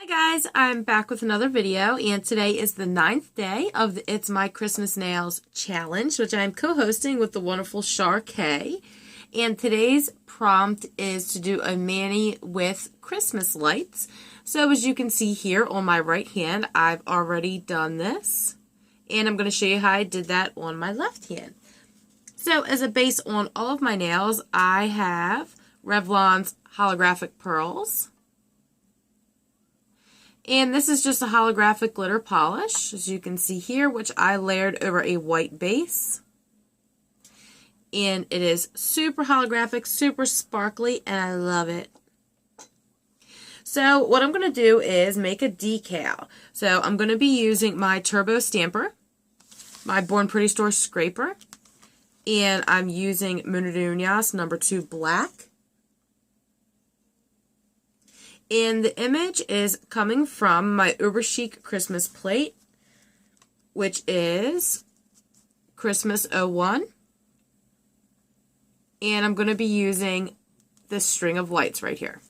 Hi guys, I'm back with another video, and today is the 9th day of the It's My Christmas Nails challenge, which I'm co-hosting with the wonderful Char K. And today's prompt is to do a mani with Christmas lights. So as you can see here on my right hand, I've already done this, and I'm going to show you how I did that on my left hand. So as a base on all of my nails, I have Revlon's holographic pearls. And this is just a holographic glitter polish, as you can see here, which I layered over a white base. And it is super holographic, super sparkly, and I love it. So what I'm going to do is make a decal. So I'm going to be using my Turbo Stamper, my Born Pretty Store scraper, and I'm using Munudunias number 2 black. And the image is coming from my Uber Chic Christmas plate, which is Christmas 01. And I'm going to be using this string of lights right here.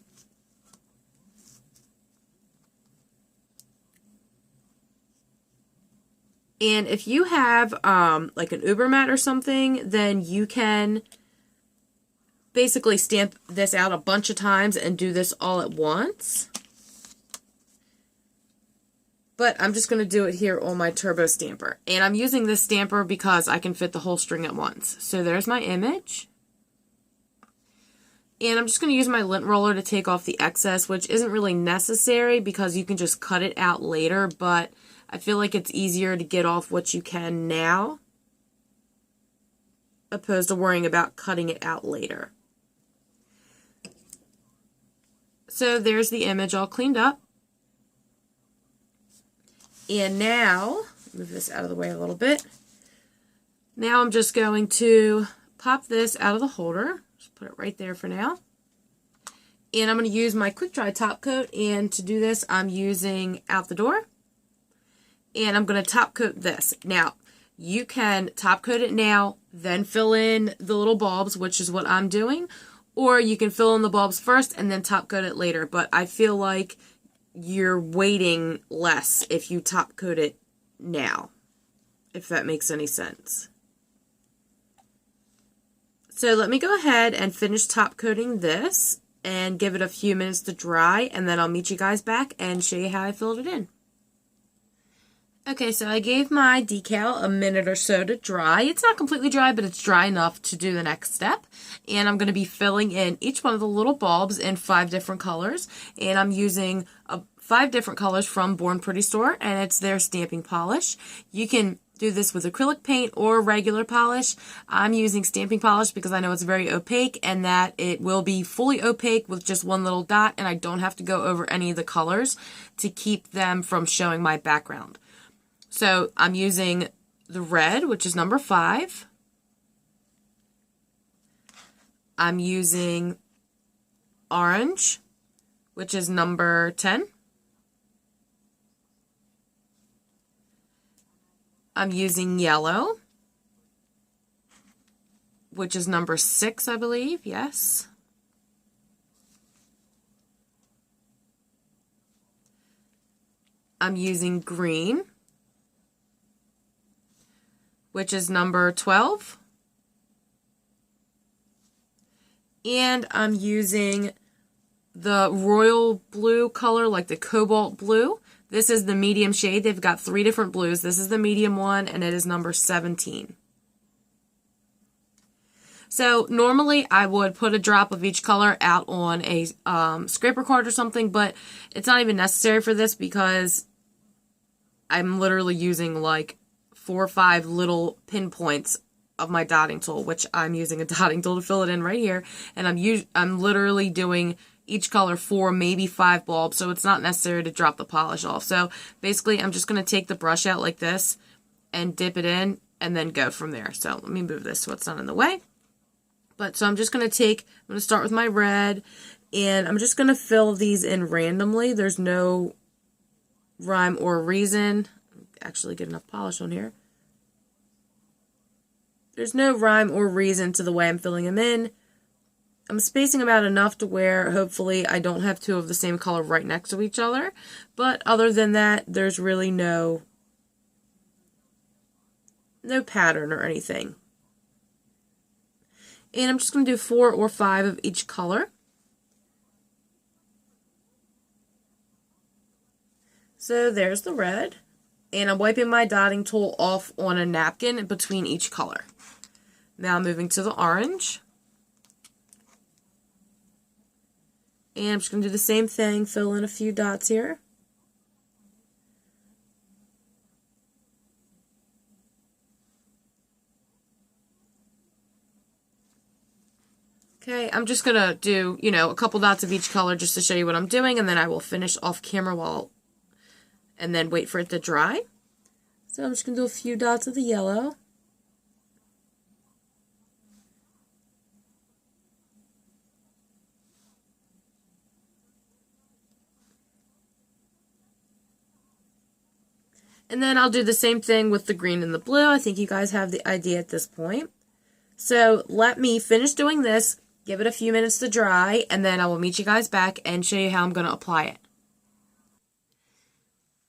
And if you have like an Uber mat or something, then you can basically stamp this out a bunch of times and do this all at once. But I'm just going to do it here on my Turbo Stamper. And I'm using this stamper because I can fit the whole string at once. So there's my image. And I'm just going to use my lint roller to take off the excess, which isn't really necessary because you can just cut it out later. But I feel like it's easier to get off what you can now, opposed to worrying about cutting it out later. So there's the image all cleaned up. And now, move this out of the way a little bit. Now I'm just going to pop this out of the holder. Just put it right there for now. And I'm going to use my quick dry top coat. And to do this, I'm using Out the Door. And I'm going to top coat this. Now, you can top coat it now, then fill in the little bulbs, which is what I'm doing. Or you can fill in the bulbs first and then top coat it later. But I feel like you're waiting less if you top coat it now, if that makes any sense. So let me go ahead and finish top coating this and give it a few minutes to dry, and then I'll meet you guys back and show you how I filled it in. Okay, so I gave my decal a minute or so to dry. It's not completely dry, but it's dry enough to do the next step. And I'm going to be filling in each one of the little bulbs in 5 different colors. And I'm using 5 different colors from Born Pretty Store, and it's their stamping polish. You can do this with acrylic paint or regular polish. I'm using stamping polish because I know it's very opaque and that it will be fully opaque with just one little dot, and I don't have to go over any of the colors to keep them from showing my background. So I'm using the red, which is number 5. I'm using orange, which is number 10. I'm using yellow, which is number 6, I believe. Yes. I'm using green, which is number 12. And I'm using the royal blue color, like the cobalt blue. This is the medium shade. They've got 3 different blues. This is the medium one, and it is number 17. So normally I would put a drop of each color out on a scraper card or something, but it's not even necessary for this because I'm literally using like 4 or 5 little pinpoints of my dotting tool, which I'm using a dotting tool to fill it in right here, and I'm literally doing each color 4, maybe 5 bulbs, so it's not necessary to drop the polish off. So basically I'm just going to take the brush out like this and dip it in and then go from there. So let me move this so it's not in the way. But so I'm just going to I'm going to start with my red, and I'm just going to fill these in randomly. There's no rhyme or reason. Actually get enough polish on here. There's no rhyme or reason to the way I'm filling them in. I'm spacing them out enough to where hopefully I don't have two of the same color right next to each other. But other than that, there's really no pattern or anything. And I'm just going to do 4 or 5 of each color. So there's the red. And I'm wiping my dotting tool off on a napkin between each color. Now moving to the orange. And I'm just going to do the same thing, fill in a few dots here. Okay, I'm just going to do, a couple dots of each color just to show you what I'm doing, and then I will finish off camera and then wait for it to dry. So I'm just going to do a few dots of the yellow. And then I'll do the same thing with the green and the blue. I think you guys have the idea at this point. So let me finish doing this, give it a few minutes to dry, and then I will meet you guys back and show you how I'm going to apply it.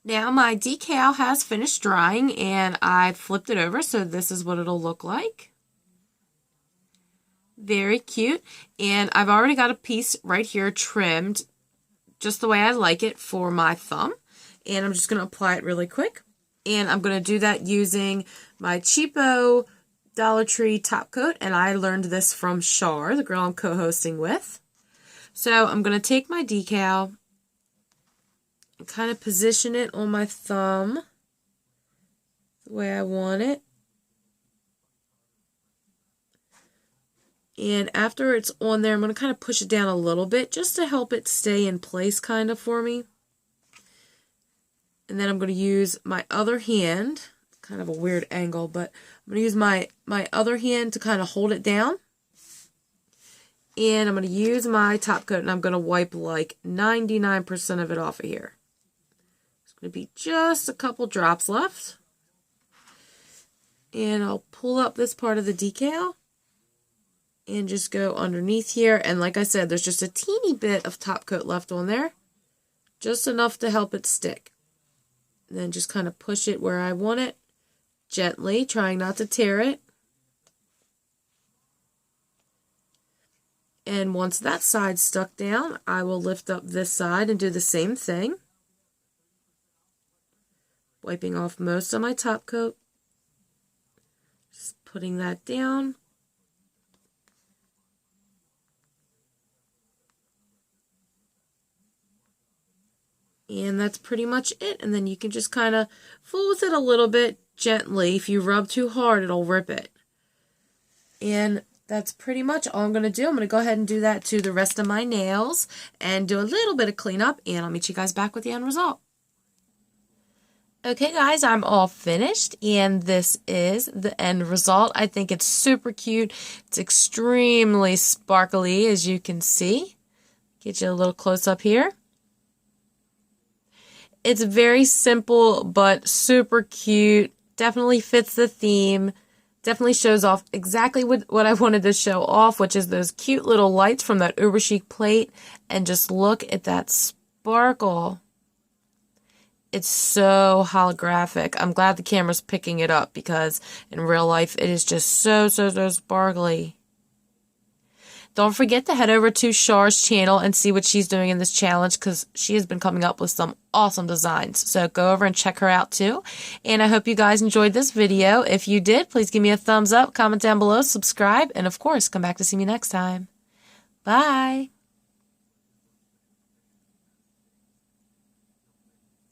Now my decal has finished drying and I flipped it over, so this is what it'll look like. Very cute. And I've already got a piece right here trimmed just the way I like it for my thumb. And I'm just going to apply it really quick. And I'm going to do that using my cheapo Dollar Tree top coat. And I learned this from Shar, the girl I'm co-hosting with. So I'm going to take my decal and kind of position it on my thumb the way I want it. And after it's on there, I'm going to kind of push it down a little bit just to help it stay in place kind of for me. And then I'm going to use my other hand, kind of a weird angle, but I'm going to use my other hand to kind of hold it down. And I'm going to use my top coat and I'm going to wipe like 99% of it off of here. It's going to be just a couple drops left. And I'll pull up this part of the decal and just go underneath here. And like I said, there's just a teeny bit of top coat left on there. Just enough to help it stick. And then just kind of push it where I want it. Gently, trying not to tear it. And once that side's stuck down, I will lift up this side and do the same thing. Wiping off most of my top coat. Just putting that down. And that's pretty much it. And then you can just kind of fool with it a little bit gently. If you rub too hard, it'll rip it. And that's pretty much all I'm going to do. I'm going to go ahead and do that to the rest of my nails and do a little bit of cleanup. And I'll meet you guys back with the end result. Okay guys, I'm all finished and this is the end result. I think it's super cute. It's extremely sparkly as you can see. Get you a little close up here. It's very simple, but super cute. Definitely fits the theme. Definitely shows off exactly what I wanted to show off, which is those cute little lights from that Uber Chic plate. And just look at that sparkle. It's so holographic. I'm glad the camera's picking it up because in real life it is just so sparkly. Don't forget to head over to Shar's channel and see what she's doing in this challenge because she has been coming up with some awesome designs. So go over and check her out too. And I hope you guys enjoyed this video. If you did, please give me a thumbs up, comment down below, subscribe, and of course, come back to see me next time. Bye!